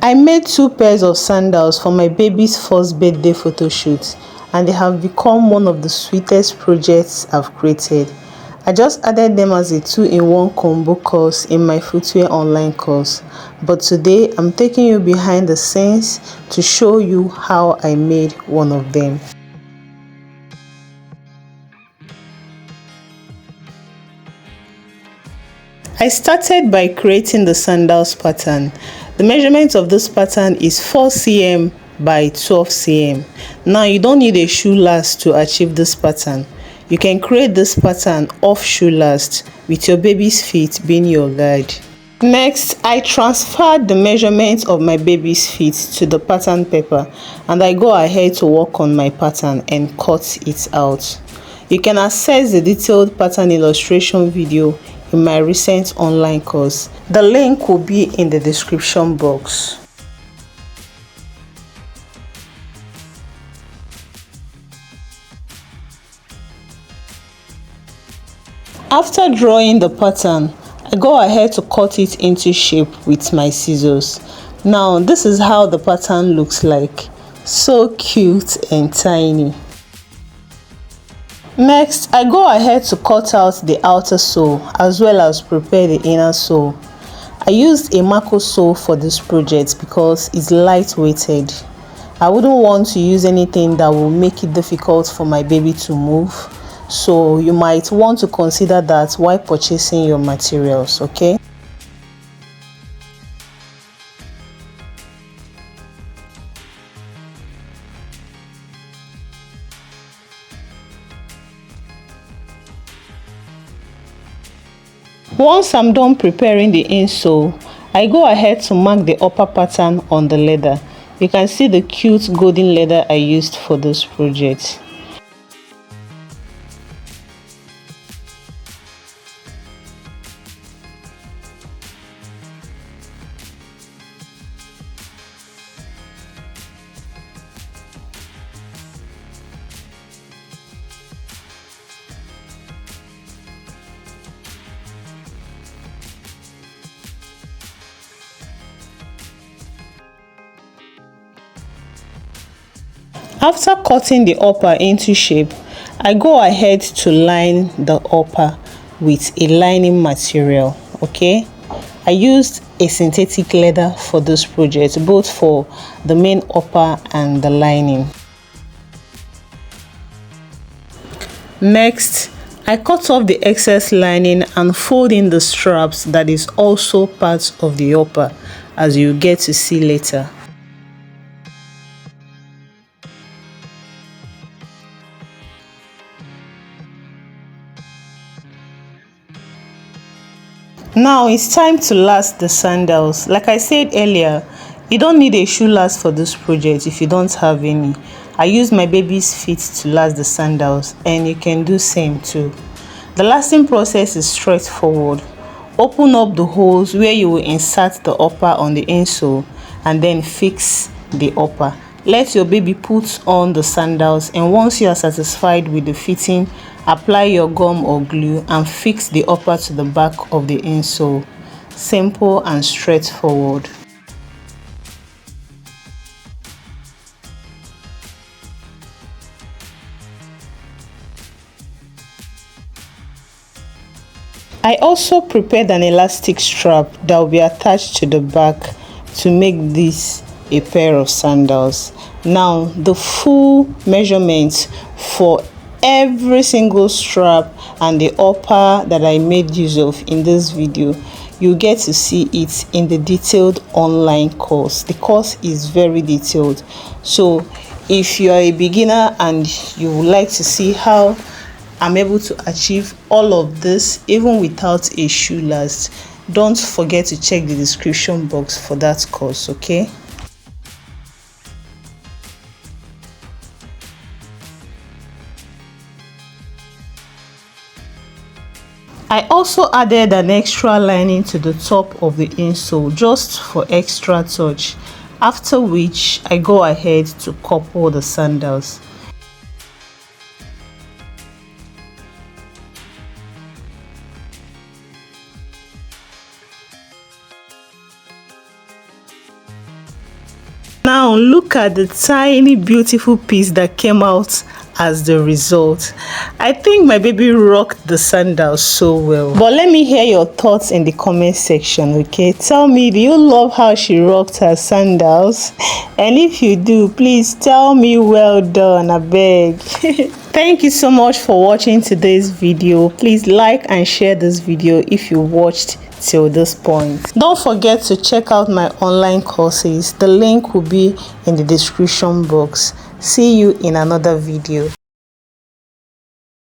I made 2 pairs of sandals for my baby's first birthday photo shoot, and they have become one of the sweetest projects I've created. I just added them as a 2-in-1 combo course in my footwear online course, but today I'm taking you behind the scenes to show you how I made one of them. I started by creating the sandals pattern. The measurement of this pattern is 4 cm by 12 cm. Now you don't need a shoe last to achieve this pattern. You can create this pattern off shoe last with your baby's feet being your guide. Next, I transferred the measurement of my baby's feet to the pattern paper, and I go ahead to work on my pattern and cut it out. You can access the detailed pattern illustration video in my recent online course. The link will be in the description box. After drawing the pattern, I go ahead to cut it into shape with my scissors. Now this is how the pattern looks like. So cute and tiny. Next, I go ahead to cut out the outer sole as well as prepare the inner sole. I used a Mako sole for this project because it's lightweighted. I wouldn't want to use anything that will make it difficult for my baby to move, so you might want to consider that while purchasing your materials, okay? Once I'm done preparing the insole, I go ahead to mark the upper pattern on the leather. You can see the cute golden leather I used for this project. After cutting the upper into shape, I go ahead to line the upper with a lining material, okay? I used a synthetic leather for this project, both for the main upper and the lining. Next, I cut off the excess lining and fold in the straps that is also part of the upper, as you get to see later. Now it's time to last the sandals. Like I said earlier, you don't need a shoe last for this project if you don't have any. I use my baby's feet to last the sandals, and you can do same too. The lasting process is straightforward. Open up the holes where you will insert the upper on the insole and then fix the upper. Let your baby put on the sandals, and once you are satisfied with the fitting, apply your gum or glue and fix the upper to the back of the insole. Simple and straightforward. I also prepared an elastic strap that will be attached to the back to make this a pair of sandals. Now the full measurements for every single strap and the upper that I made use of in this video, you get to see it in the detailed online course. The course is very detailed, so if you are a beginner and you would like to see how I'm able to achieve all of this even without a shoe last, don't forget to check the description box for that course, okay? I also added an extra lining to the top of the insole just for extra touch, after which I go ahead to couple the sandals. Now look at the tiny beautiful piece that came out as the result. I think my baby rocked the sandals so well. But let me hear your thoughts in the comment section, okay? Tell me, do you love how she rocked her sandals? And if you do, please tell me well done, I beg. Thank you so much for watching today's video. Please like and share this video if you watched till this point. Don't forget to check out my online courses. The link will be in the description box. See you in another video.